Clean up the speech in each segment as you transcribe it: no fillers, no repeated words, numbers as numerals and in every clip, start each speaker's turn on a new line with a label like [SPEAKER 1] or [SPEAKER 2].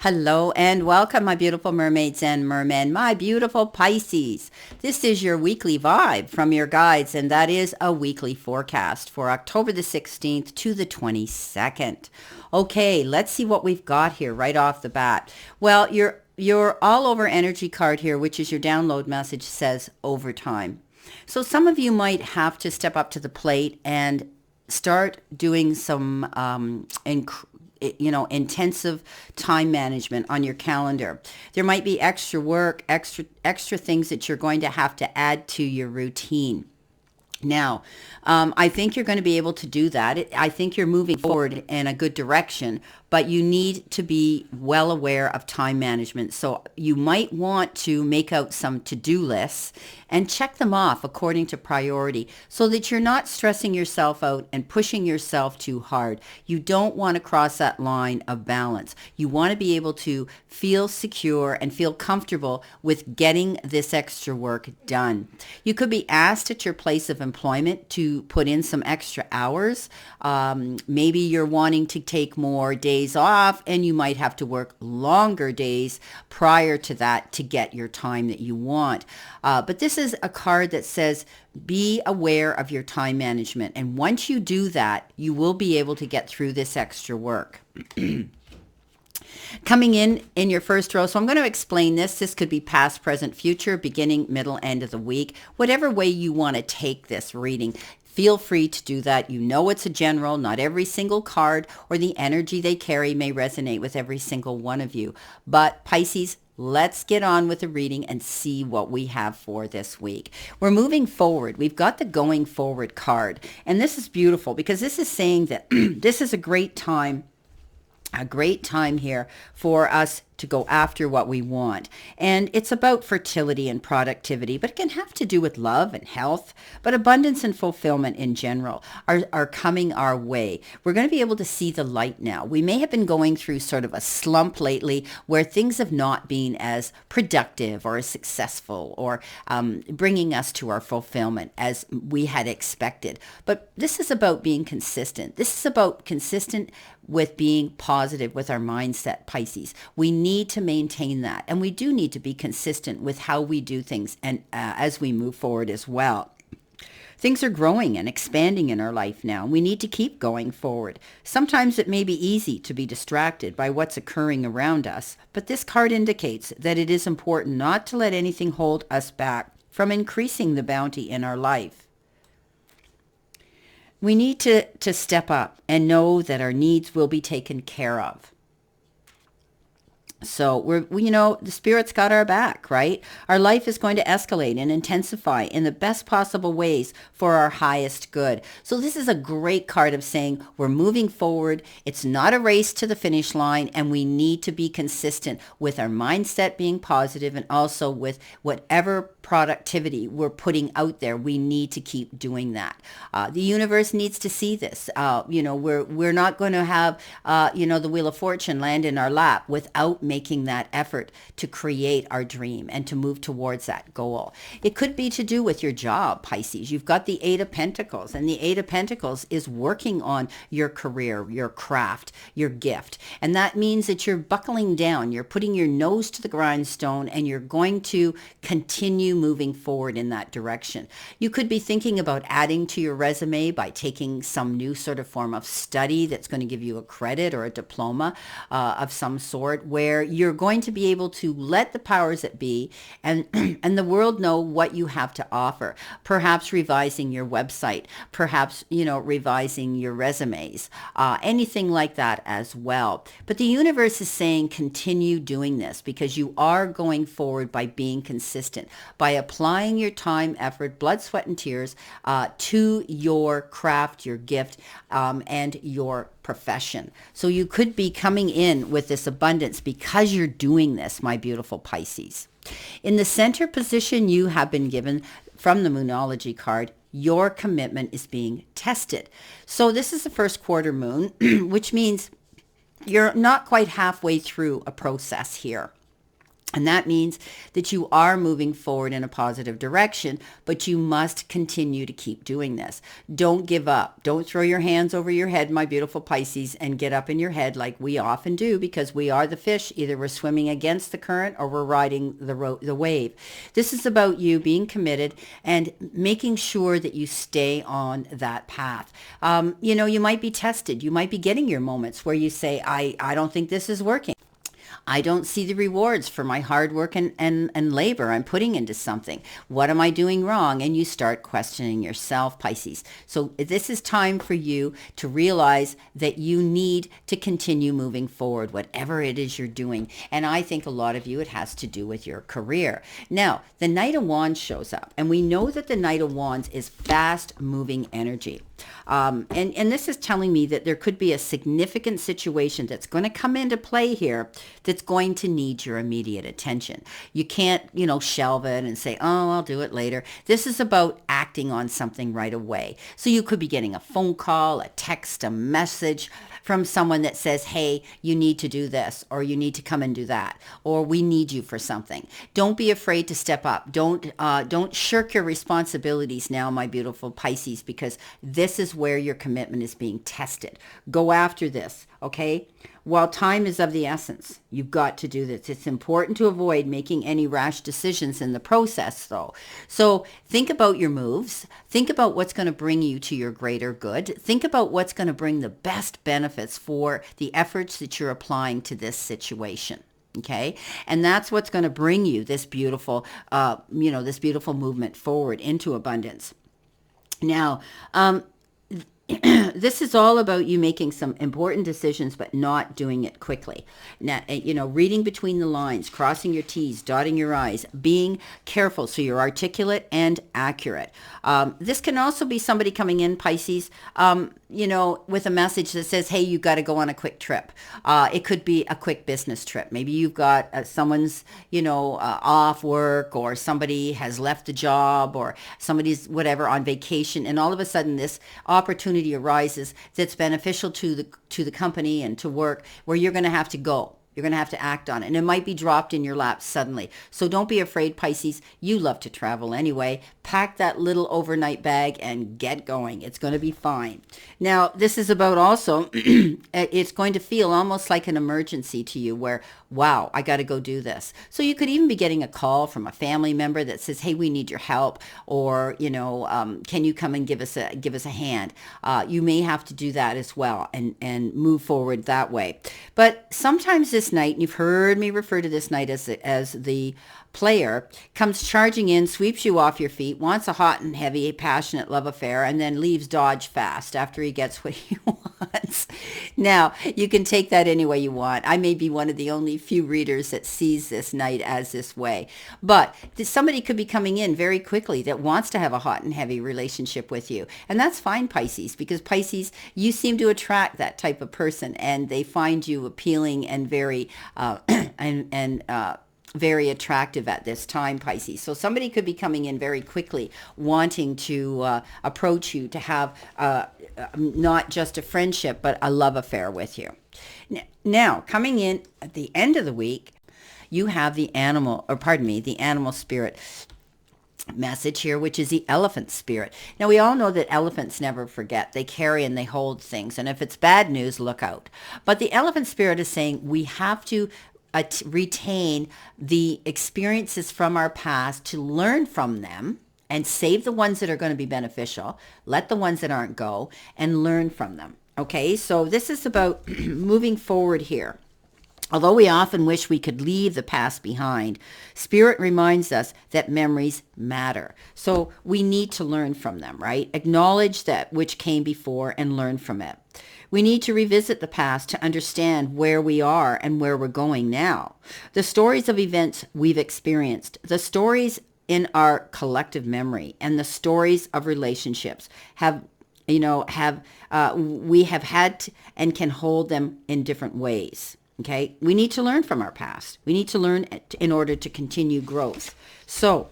[SPEAKER 1] Hello and welcome, my beautiful mermaids and mermen, my beautiful Pisces. This is your weekly vibe from your guides, and that is a weekly forecast for October the 16th to the 22nd. Okay, let's see what we've got here right off the bat. Well, your all over energy card here, which is your download message, says overtime. So some of you might have to step up to the plate and start doing some intensive time management on your calendar. There might be extra work, extra things that you're going to have to add to your routine. Now, I think you're going to be able to do that. I think you're moving forward in a good direction, but you need to be well aware of time management. So you might want to make out some to-do lists and check them off according to priority so that you're not stressing yourself out and pushing yourself too hard. You don't want to cross that line of balance. You want to be able to feel secure and feel comfortable with getting this extra work done. You could be asked at your place of employment to put in some extra hours. Maybe you're wanting to take more days off, and you might have to work longer days prior to that to get your time that you want. But this is a card that says be aware of your time management. And once you do that, you will be able to get through this extra work. Coming in your first row. So I'm going to explain this. This could be past, present, future, beginning, middle, end of the week. Whatever way you want to take this reading, feel free to do that. You know it's a general. Not every single card or the energy they carry may resonate with every single one of you. But Pisces, let's get on with the reading and see what we have for this week. We're moving forward. We've got the going forward card. And this is beautiful because this is saying that this is a great time here for us to go after what we want. And it's about fertility and productivity, but it can have to do with love and health, but abundance and fulfillment in general are coming our way. We're going to be able to see the light now. We may have been going through sort of a slump lately where things have not been as productive or as successful or bringing us to our fulfillment as we had expected. But this is about being consistent. This is about consistent with being positive with our mindset, Pisces. We need to maintain that, and we do need to be consistent with how we do things and as we move forward as well. Things are growing and expanding in our life now. We need to keep going forward. Sometimes it may be easy to be distracted by what's occurring around us, but this card indicates that it is important not to let anything hold us back from increasing the bounty in our life. We need to step up and know that our needs will be taken care of. So the Spirit's got our back, right? Our life is going to escalate and intensify in the best possible ways for our highest good. So this is a great card of saying we're moving forward. It's not a race to the finish line, and we need to be consistent with our mindset being positive and also with whatever productivity we're putting out there. We need to keep doing that. The universe needs to see this. We're not going to have the Wheel of Fortune land in our lap without making that effort to create our dream and to move towards that goal. It could be to do with your job, Pisces. You've got the Eight of Pentacles, and the Eight of Pentacles is working on your career, your craft, your gift. And that means that you're buckling down, you're putting your nose to the grindstone, and you're going to continue moving forward in that direction. You could be thinking about adding to your resume by taking some new sort of form of study that's going to give you a credit or a diploma of some sort, where you're going to be able to let the powers that be and the world know what you have to offer. Perhaps revising your website, perhaps, revising your resumes, anything like that as well. But the universe is saying continue doing this because you are going forward by being consistent, by applying your time, effort, blood, sweat, and tears to your craft, your gift, and your profession. So you could be coming in with this abundance because you're doing this, my beautiful Pisces. In the center position you have been given from the Moonology card, your commitment is being tested. So this is the first quarter moon, which means you're not quite halfway through a process here. And that means that you are moving forward in a positive direction, but you must continue to keep doing this. Don't give up. Don't throw your hands over your head, my beautiful Pisces, and get up in your head like we often do, because we are the fish. Either we're swimming against the current or we're riding the wave. This is about you being committed and making sure that you stay on that path. You might be tested. You might be getting your moments where you say, I don't think this is working. I don't see the rewards for my hard work and labor I'm putting into something. What am I doing wrong? And you start questioning yourself, Pisces. So this is time for you to realize that you need to continue moving forward, whatever it is you're doing. And I think a lot of you, it has to do with your career. Now, the Knight of Wands shows up, and we know that the Knight of Wands is fast moving energy. And this is telling me that there could be a significant situation that's going to come into play here that's going to need your immediate attention. You can't, shelve it and say, oh, I'll do it later. This is about acting on something right away. So you could be getting a phone call, a text, a message from someone that says, hey, you need to do this, or you need to come and do that, or we need you for something. Don't be afraid to step up. Don't shirk your responsibilities now, my beautiful Pisces, because this is where your commitment is being tested. Go after this, okay? While time is of the essence, you've got to do this. It's important to avoid making any rash decisions in the process, though. So think about your moves. Think about what's going to bring you to your greater good. Think about what's going to bring the best benefits for the efforts that you're applying to this situation. Okay. And that's what's going to bring you this beautiful, this beautiful movement forward into abundance. Now, this is all about you making some important decisions, but not doing it quickly. Now, reading between the lines, crossing your T's, dotting your I's, being careful so you're articulate and accurate. This can also be somebody coming in, Pisces, with a message that says, hey, you got to go on a quick trip. It could be a quick business trip. Maybe you've got someone's, off work, or somebody has left the job, or somebody's whatever on vacation. And all of a sudden this opportunity arises that's beneficial to the company and to work, where you're going to have to go. You're going to have to act on it. And it might be dropped in your lap suddenly. So don't be afraid, Pisces. You love to travel anyway. Pack that little overnight bag and get going. It's going to be fine. Now, this is about also, it's going to feel almost like an emergency to you where, wow, I got to go do this. So you could even be getting a call from a family member that says, hey, we need your help. Or, can you come and give us a hand? You may have to do that as well and move forward that way. But sometimes this night, and you've heard me refer to this night as the player, comes charging in, sweeps you off your feet, wants a hot and heavy, passionate love affair, and then leaves Dodge fast after he gets what he wants. Now, you can take that any way you want. I may be one of the only few readers that sees this night as this way. But somebody could be coming in very quickly that wants to have a hot and heavy relationship with you. And that's fine, Pisces, because Pisces, you seem to attract that type of person, and they find you appealing and very very attractive at this time, Pisces. So somebody could be coming in very quickly, wanting to approach you to have not just a friendship, but a love affair with you. Now, coming in at the end of the week, you have the animal spirit message here, which is the elephant spirit. Now, we all know that elephants never forget. They carry and they hold things. And if it's bad news, look out. But the elephant spirit is saying we have to retain the experiences from our past to learn from them and save the ones that are going to be beneficial, let the ones that aren't go, and learn from them. Okay, so this is about moving forward here. Although we often wish we could leave the past behind, Spirit reminds us that memories matter. So we need to learn from them, right? Acknowledge that which came before and learn from it. We need to revisit the past to understand where we are and where we're going now. The stories of events we've experienced, the stories in our collective memory, and the stories of relationships we have had and can hold them in different ways. Okay, we need to learn from our past. We need to learn in order to continue growth. So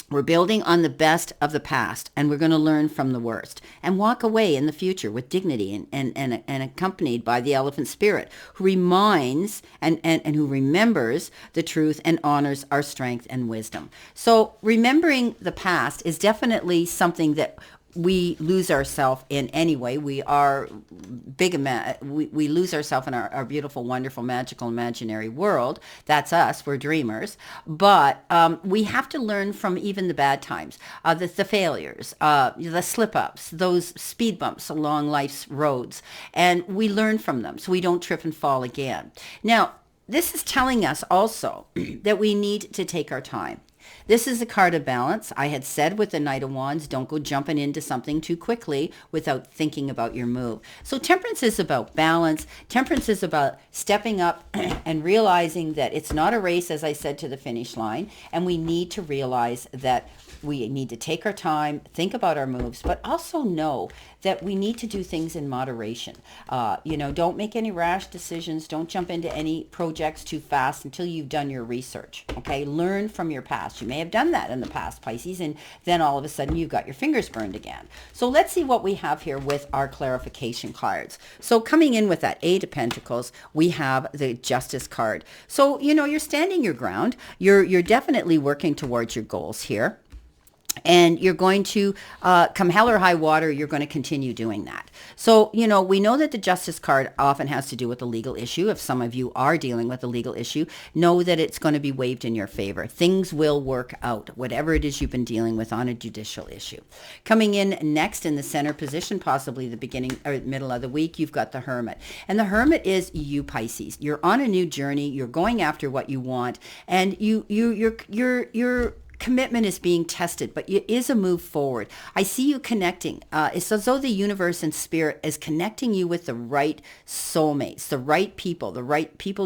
[SPEAKER 1] We're building on the best of the past, and we're going to learn from the worst and walk away in the future with dignity and accompanied by the elephant spirit, who reminds and who remembers the truth and honors our strength and wisdom. So remembering the past is definitely something that we lose ourselves in anyway. We are we lose ourselves in our beautiful, wonderful, magical, imaginary world. That's us. We're dreamers. But we have to learn from even the bad times, the failures, the slip-ups, those speed bumps along life's roads. And we learn from them so we don't trip and fall again. Now, this is telling us also that we need to take our time. This is a card of balance. I had said with the Knight of Wands, don't go jumping into something too quickly without thinking about your move. So temperance is about balance. Temperance is about stepping up and realizing that it's not a race, as I said, to the finish line. And we need to realize that we need to take our time, think about our moves, but also know that we need to do things in moderation. Don't make any rash decisions. Don't jump into any projects too fast until you've done your research. Okay, learn from your past. You may have done that in the past, Pisces, and then all of a sudden you've got your fingers burned again. So let's see what we have here with our clarification cards. So coming in with that Eight of Pentacles, we have the Justice card. So, you're standing your ground. You're definitely working towards your goals here. And you're going to, come hell or high water, you're going to continue doing that. So, we know that the Justice card often has to do with a legal issue. If some of you are dealing with a legal issue, know that it's going to be waived in your favor. Things will work out, whatever it is you've been dealing with on a judicial issue. Coming in next in the center position, possibly the beginning or middle of the week, you've got the Hermit. And the Hermit is you, Pisces. You're on a new journey. You're going after what you want. And you're commitment is being tested, but it is a move forward. I see you connecting. It's as though the universe and spirit is connecting you with the right soulmates, the right people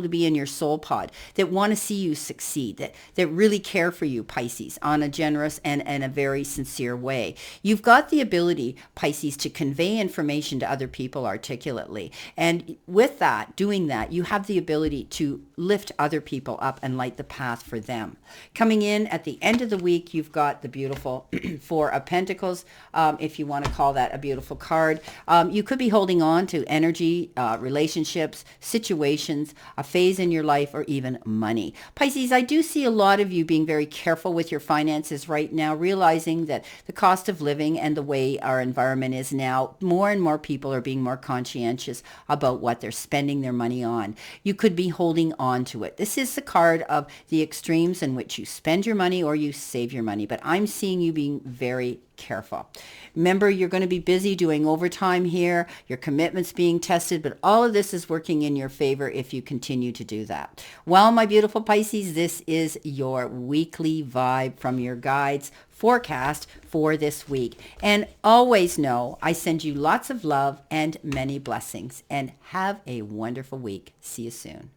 [SPEAKER 1] to be in your soul pod that want to see you succeed, that really care for you, Pisces, on a generous and a very sincere way. You've got the ability, Pisces, to convey information to other people articulately. And with that, doing that, you have the ability to lift other people up and light the path for them. Coming in at the end of the week, you've got the beautiful Four of Pentacles, if you want to call that a beautiful card. You could be holding on to energy, relationships, situations, a phase in your life, or even money. Pisces, I do see a lot of you being very careful with your finances right now, realizing that the cost of living and the way our environment is now, more and more people are being more conscientious about what they're spending their money on. You could be holding on to it. This is the card of the extremes in which you spend your money or you save your money, but I'm seeing you being very careful. Remember, you're going to be busy doing overtime here. Your commitment's being tested, but all of this is working in your favor if you continue to do that. Well, my beautiful Pisces, this is your weekly vibe from your guides forecast for this week. And always know I send you lots of love and many blessings, and have a wonderful week. See you soon.